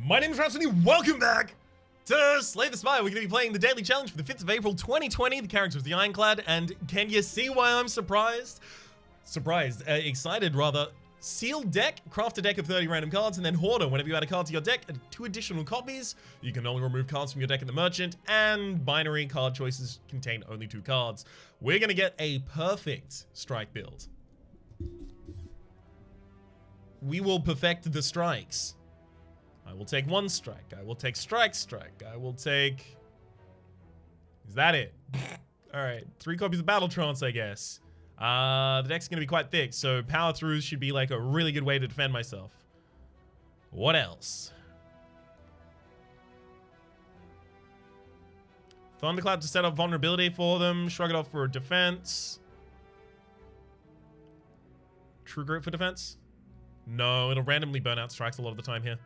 My name is Rhapsody, welcome back to Slay the Spire. We're going to be playing the daily challenge for the 5th of April 2020. The character is the Ironclad, and can you see why I'm surprised? Excited rather. Sealed deck, craft a deck of 30 random cards, and then Hoarder. Whenever you add a card to your deck, add 2 additional copies. You can only remove cards from your deck in the Merchant, and binary card choices contain only 2 cards. We're going to get a perfect strike build. We will perfect the strikes. I will take 1 strike. I will take strike. I will take... Is that it? Alright, 3 copies of Battle Trance, I guess. The deck's gonna be quite thick, so power throughs should be like a really good way to defend myself. What else? Thunderclap to set up vulnerability for them. Shrug it off for defense. True Grip for defense? No, it'll randomly burn out strikes a lot of the time here.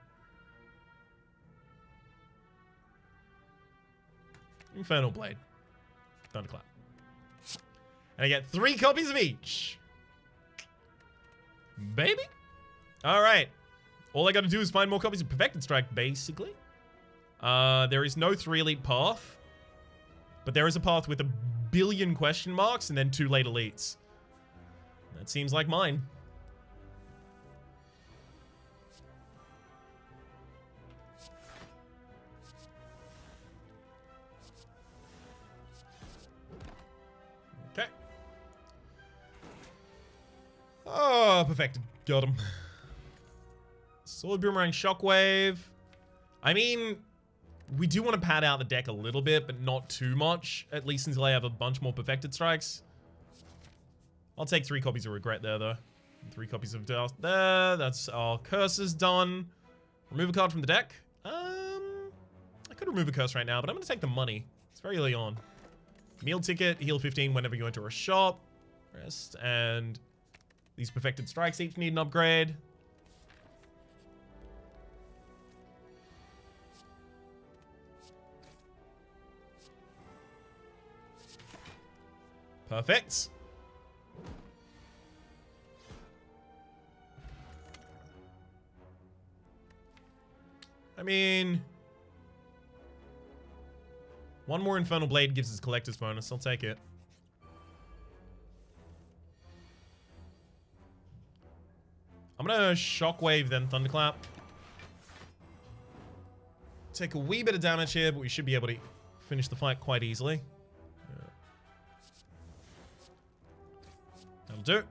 Infernal Blade. Thunderclap. And I get 3 copies of each. Baby. Alright. All I gotta do is find more copies of Perfected Strike, basically. There is no 3 elite path. But there is a path with a billion question marks and then 2 late elites. That seems like mine. Okay. Oh, perfected. Got him. Sword Boomerang Shockwave. I mean, we do want to pad out the deck a little bit, but not too much. At least until I have a bunch more perfected strikes. I'll take 3 copies of Regret there, though. 3 copies of Dust there. That's our curses done. Remove a card from the deck. I could remove a curse right now, but I'm going to take the money. It's very early on. Meal ticket, heal 15 whenever you enter a shop. Rest, and these perfected strikes each need an upgrade. Perfect. I mean, 1 more Infernal Blade gives us collector's bonus. I'll take it. I'm gonna Shockwave, then Thunderclap. Take a wee bit of damage here, but we should be able to finish the fight quite easily. That'll do.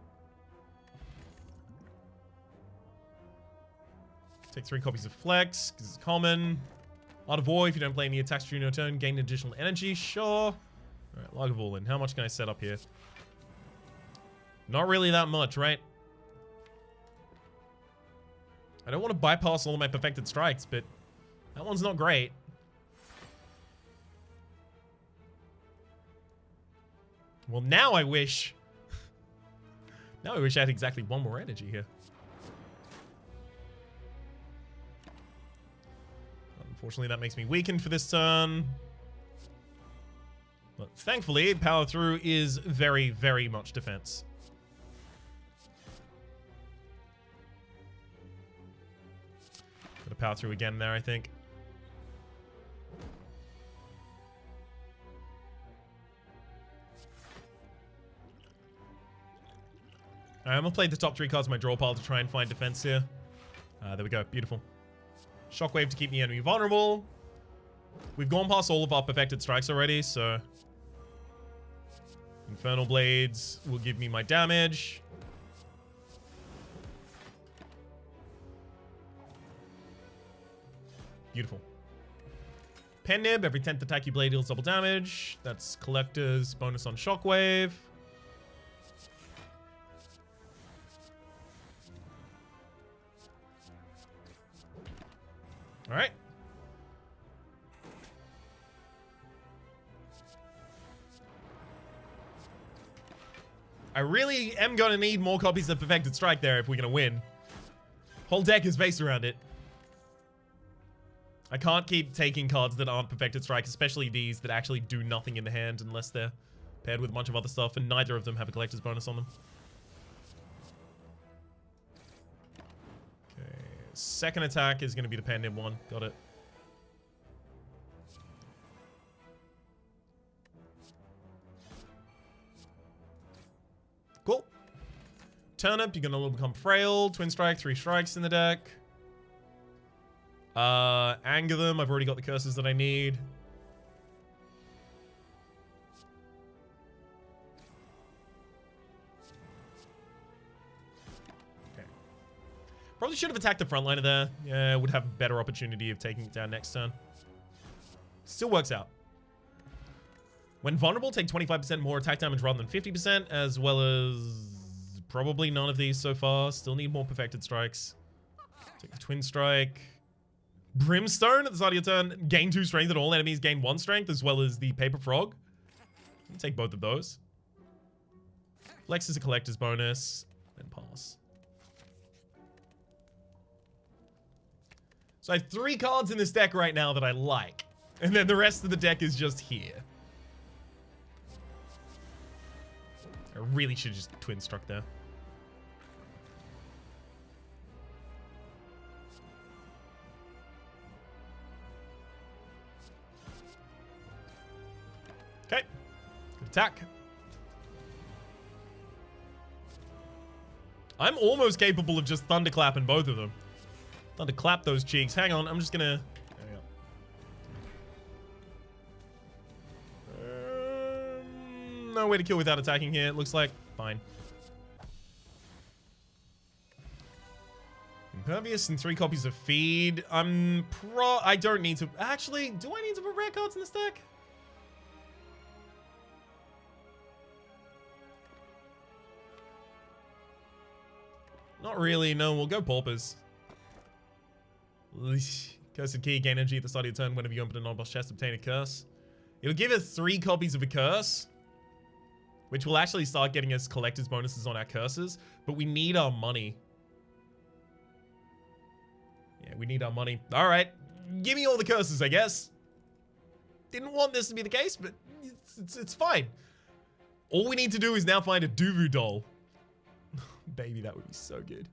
Take 3 copies of Flex, because it's common. Art of War, if you don't play any attacks during your turn, gain additional energy, sure. Alright, Log of All in. How much can I set up here? Not really that much, right? I don't want to bypass all of my perfected strikes, but that one's not great. Well, now I wish... Now I wish I had exactly 1 more energy here. Unfortunately, that makes me weakened for this turn. But thankfully, power through is very, very much defense. Gotta power through again there, I think. I'm gonna play the top 3 cards of my draw pile to try and find defense here. There we go. Beautiful. Shockwave to keep the enemy vulnerable. We've gone past all of our perfected strikes already, so... Infernal Blades will give me my damage. Beautiful. Pen Nib, every 10th attack you blade deals double damage. That's Collector's bonus on Shockwave. Alright. I really am going to need more copies of Perfected Strike there if we're going to win. Whole deck is based around it. I can't keep taking cards that aren't Perfected Strike, especially these that actually do nothing in the hand unless they're paired with a bunch of other stuff, and neither of them have a collector's bonus on them. Second attack is going to be the pendant one. Got it. Cool. Turnip, you're going to become frail. Twin strike, 3 strikes in the deck. Anger them. I've already got the curses that I need. Okay. Probably should have attacked the frontliner there. Yeah, would have a better opportunity of taking it down next turn. Still works out. When vulnerable, take 25% more attack damage rather than 50%, as well as probably none of these so far. Still need more perfected strikes. Take the twin strike. Brimstone at the start of your turn. Gain 2 strength and all enemies gain 1 strength, as well as the paper frog. I'll take both of those. Flex is a collector's bonus. Then pass. So I have 3 cards in this deck right now that I like. And then the rest of the deck is just here. I really should just twin struck there. Okay. Good attack. I'm almost capable of just thunderclapping both of them. Thunderclap those cheeks. Hang on, I'm just gonna... There we go. No way to kill without attacking here, it looks like. Fine. Impervious and 3 copies of Feed. I don't need to... Actually, do I need to put rare cards in this deck? Not really, no. We'll go Paupers. Cursed key, gain energy at the start of your turn. Whenever you open a non-boss chest, obtain a curse. It'll give us 3 copies of a curse, which will actually start getting us collector's bonuses on our curses, but we need our money. Yeah, we need our money. All right, give me all the curses, I guess. Didn't want this to be the case, but it's fine. All we need to do is now find a Duvu doll. Baby, that would be so good.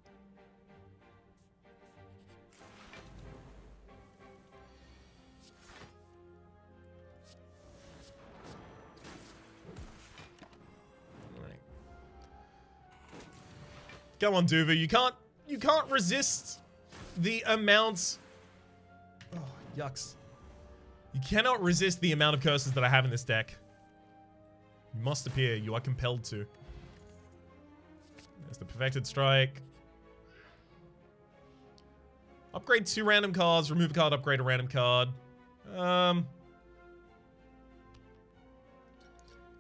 Alright. Go on, Duvu. You can't resist the amount. Oh, yucks. You cannot resist the amount of curses that I have in this deck. You must appear. You are compelled to. There's the perfected strike. Upgrade 2 random cards. Remove a card, upgrade a random card. I'm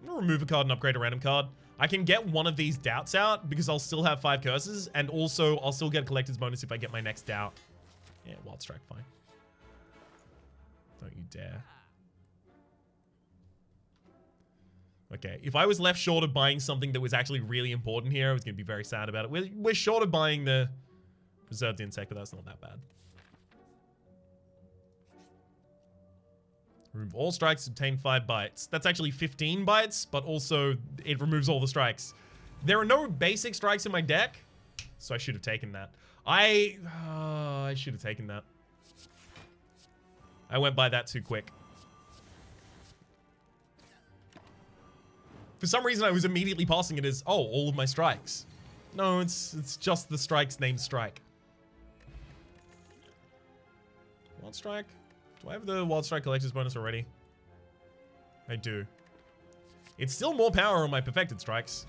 gonna remove a card and upgrade a random card. I can get one of these doubts out because I'll still have 5 curses, and also I'll still get a collector's bonus if I get my next doubt. Yeah, wild strike, fine. Don't you dare. Okay, if I was left short of buying something that was actually really important here, I was going to be very sad about it. We're short of buying the preserved insect, but that's not that bad. Remove all strikes, obtain 5 bites. That's actually 15 bites, but also it removes all the strikes. There are no basic strikes in my deck, so I should have taken that. I should have taken that. I went by that too quick. For some reason, I was immediately passing it as, oh, all of my strikes. No, it's just the strikes named Strike. Wild Strike? Do I have the Wild Strike Collector's bonus already? I do. It's still more power on my Perfected Strikes.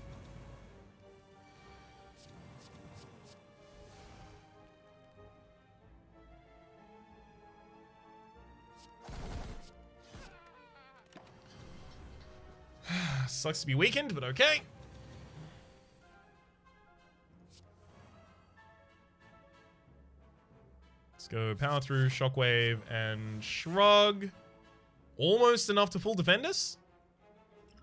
Sucks to be weakened, but okay. Let's go power through, shockwave, and shrug. Almost enough to full defend us.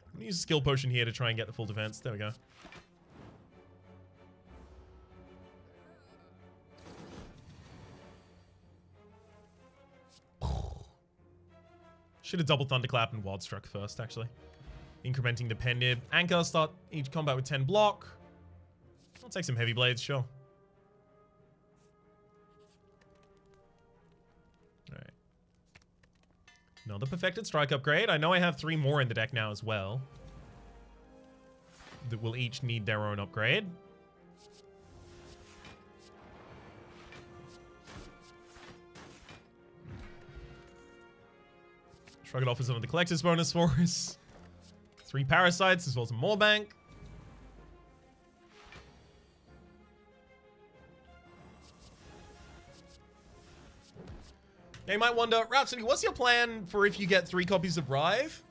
I'm gonna use a skill potion here to try and get the full defense. There we go. Should have double thunderclap and wild struck first, actually. Incrementing the pendant. Anchor, start each combat with 10 block. I'll take some heavy blades, sure. Another Perfected Strike upgrade. I know I have 3 more in the deck now as well. That will each need their own upgrade. Shrug it off as another collector's bonus for us. 3 parasites as well as a more bank. Now you might wonder, Rhapsody, what's your plan for if you get 3 copies of Rive?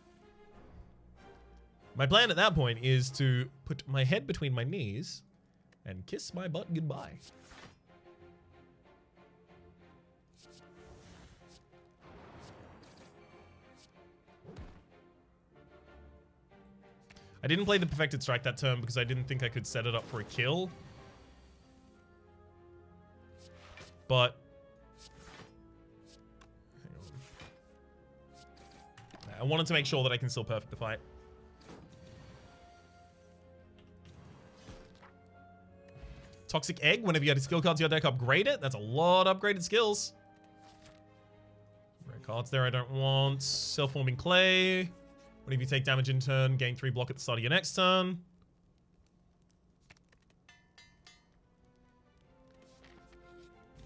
My plan at that point is to put my head between my knees and kiss my butt goodbye. I didn't play the Perfected Strike that turn because I didn't think I could set it up for a kill. But I wanted to make sure that I can still perfect the fight. Toxic Egg, whenever you add a skill card to your deck, upgrade it. That's a lot of upgraded skills. Rare cards there I don't want. Self-forming Clay. Whenever you take damage in turn, gain 3 block at the start of your next turn.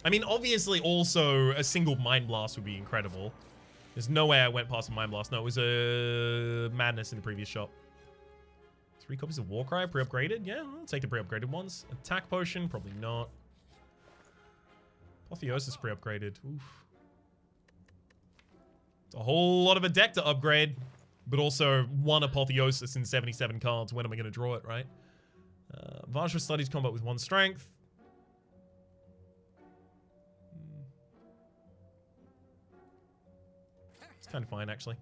I mean, obviously, also, a single Mind Blast would be incredible. There's no way I went past a Mind Blast. No, it was a Madness in the previous shop. 3 copies of Warcry, pre-upgraded? Yeah, I'll take the pre-upgraded ones. Attack Potion, probably not. Apotheosis pre-upgraded. Oof. It's a whole lot of a deck to upgrade. But also, 1 Apotheosis in 77 cards. When am I going to draw it, right? Vajra studies combat with 1 strength. It's kind of fine, actually.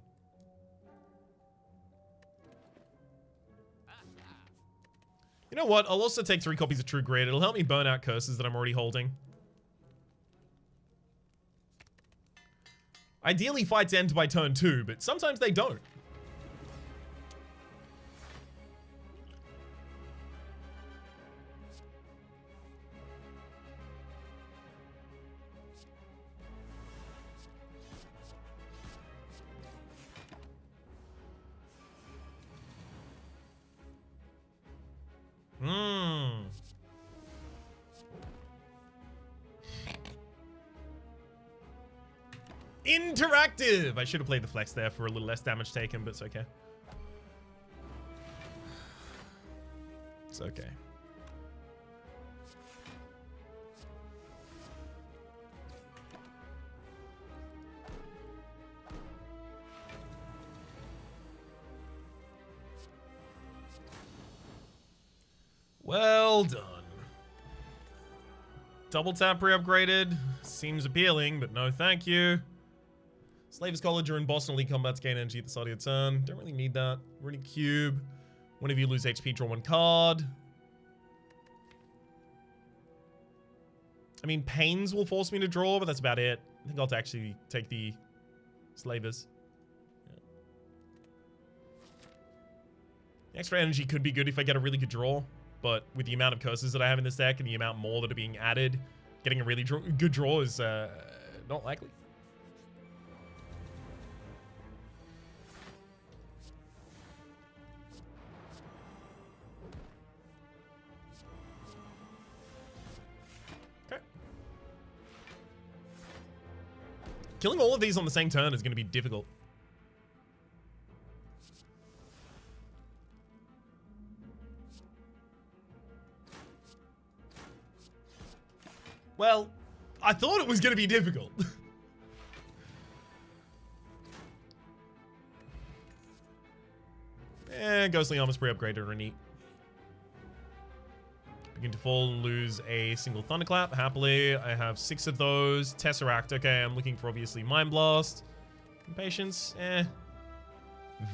You know what? I'll also take 3 copies of True Grid. It'll help me burn out curses that I'm already holding. Ideally, fights end by turn 2, but sometimes they don't. Interactive! I should have played the flex there for a little less damage taken, but it's okay. It's okay. Well done. Double tap pre-upgraded. Seems appealing, but no thank you. Slaver's College or in Boston Elite Combats gain energy at the start of your turn. Don't really need that. Runic Cube. Whenever you lose HP, draw 1 card. I mean, Pains will force me to draw, but that's about it. I think I'll actually take the Slavers. Yeah. The extra energy could be good if I get a really good draw, but with the amount of curses that I have in this deck and the amount more that are being added, getting a really good draw is not likely. Killing all of these on the same turn is going to be difficult. Well, I thought it was going to be difficult. Ghostly Armor's pre-upgraded or neat. Begin to fall and lose a single Thunderclap. Happily, I have 6 of those. Tesseract, okay, I'm looking for obviously Mind Blast. Impatience,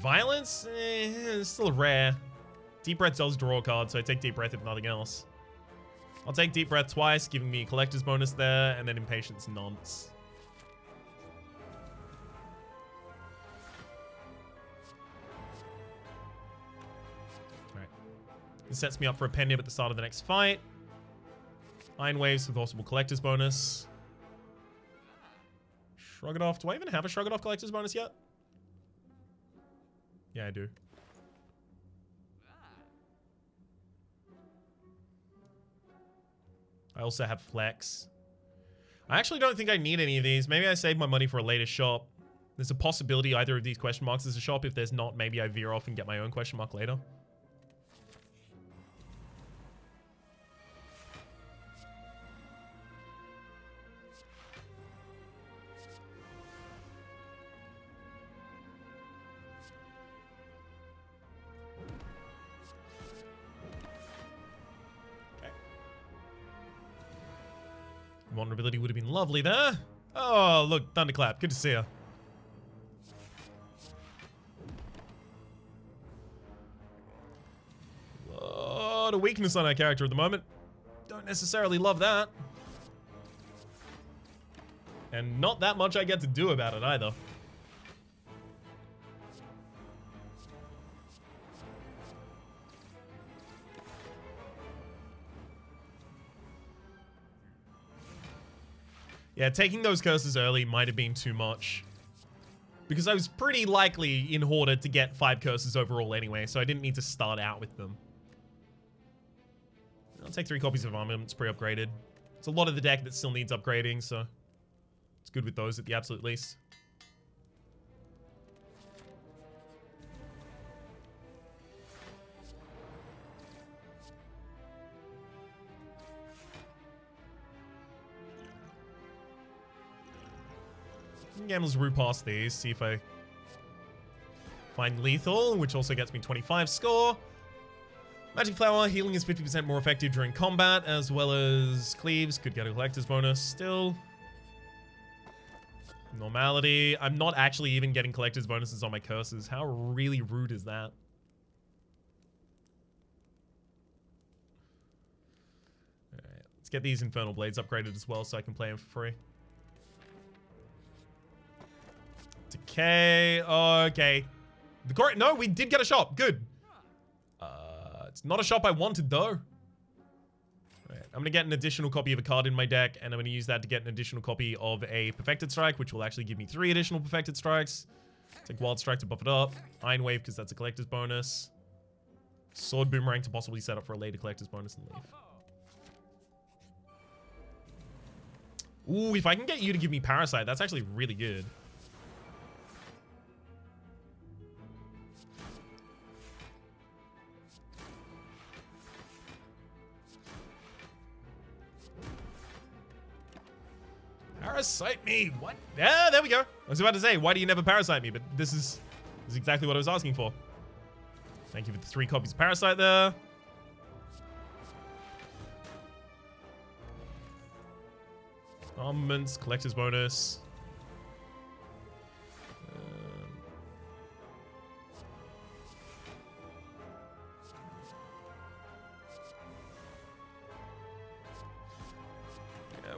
Violence, it's still rare. Deep Breath does draw a card, so I take Deep Breath if nothing else. I'll take Deep Breath twice, giving me a Collector's bonus there, and then Impatience nonce. This sets me up for a pen nib at the start of the next fight. Iron Waves with possible Collector's bonus. Shrug it off. Do I even have a Shrug it off collector's bonus yet? Yeah, I do. I also have Flex. I actually don't think I need any of these. Maybe I save my money for a later shop. There's a possibility either of these question marks is a shop. If there's not, maybe I veer off and get my own question mark later. Vulnerability would have been lovely there. Oh, look, Thunderclap. Good to see her. A lot of weakness on our character at the moment. Don't necessarily love that. And not that much I get to do about it either. Yeah, taking those curses early might have been too much. Because I was pretty likely in Hoarder to get 5 curses overall anyway, so I didn't need to start out with them. I'll take 3 copies of Armament, it's pre-upgraded. It's a lot of the deck that still needs upgrading, so it's good with those at the absolute least. Gambles root past these, see if I find lethal, which also gets me 25 score. Magic Flower, healing is 50% more effective during combat, as well as cleaves, could get a collector's bonus still. Normality, I'm not actually even getting collector's bonuses on my curses. How really rude is that? Alright, let's get these Infernal Blades upgraded as well so I can play them for free. Decay. Okay. No, we did get a shop. Good. It's not a shop I wanted, though. Right, I'm going to get an additional copy of a card in my deck, and I'm going to use that to get an additional copy of a Perfected Strike, which will actually give me 3 additional Perfected Strikes. Take Wild Strike to buff it up. Iron Wave, because that's a collector's bonus. Sword Boomerang to possibly set up for a later collector's bonus and leave. Ooh, if I can get you to give me Parasite, that's actually really good. Parasite me. What? Yeah, there we go. I was about to say, why do you never parasite me? But this is exactly what I was asking for. Thank you for the 3 copies of Parasite there. Armaments, collector's bonus.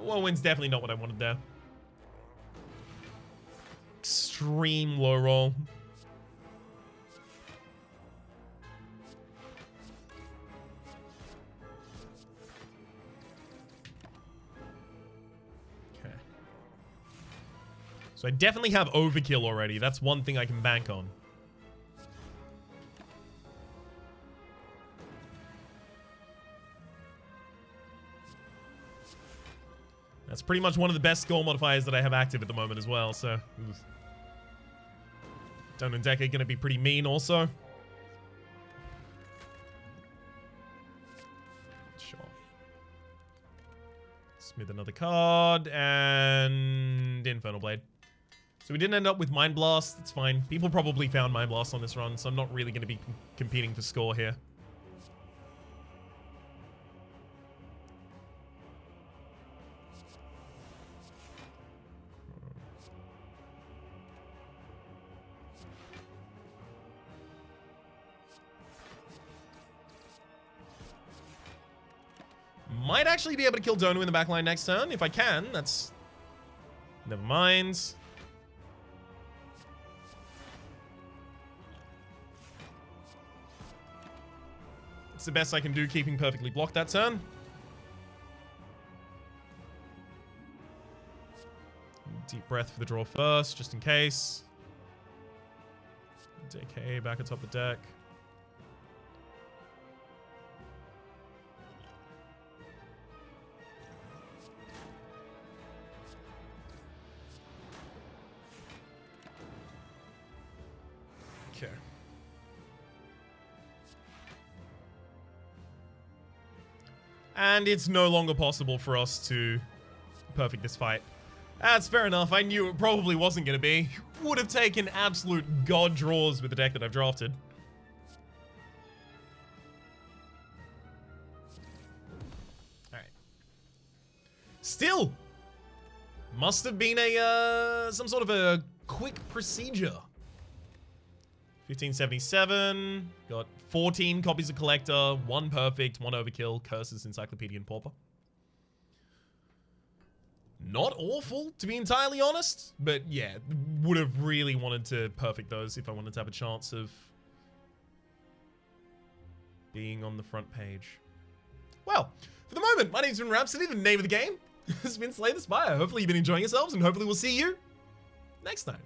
Whirlwind's definitely not what I wanted there. Extreme low roll. Okay. So I definitely have overkill already. That's one thing I can bank on. That's pretty much one of the best score modifiers that I have active at the moment as well, so... Tone and deck are going to be pretty mean also. Sure. Smith another card, and Infernal Blade. So we didn't end up with Mind Blast, it's fine. People probably found Mind Blast on this run, so I'm not really going to be competing for score here. Might actually be able to kill Donu in the backline next turn. If I can, that's... Never mind. It's the best I can do, keeping perfectly blocked that turn. Deep breath for the draw first, just in case. DK back atop the deck. Okay. And it's no longer possible for us to perfect this fight. That's fair enough. I knew it probably wasn't going to be. Would have taken absolute god draws with the deck that I've drafted. Alright. Still! Must have been a, some sort of a quick procedure. 1577. Got 14 copies of Collector. 1 perfect, 1 overkill. Curses, Encyclopedia, and Pauper. Not awful, to be entirely honest. But yeah, would have really wanted to perfect those if I wanted to have a chance of being on the front page. Well, for the moment, my name's been Rhapsody. The name of the game has been Slay the Spire. Hopefully you've been enjoying yourselves, and hopefully we'll see you next time.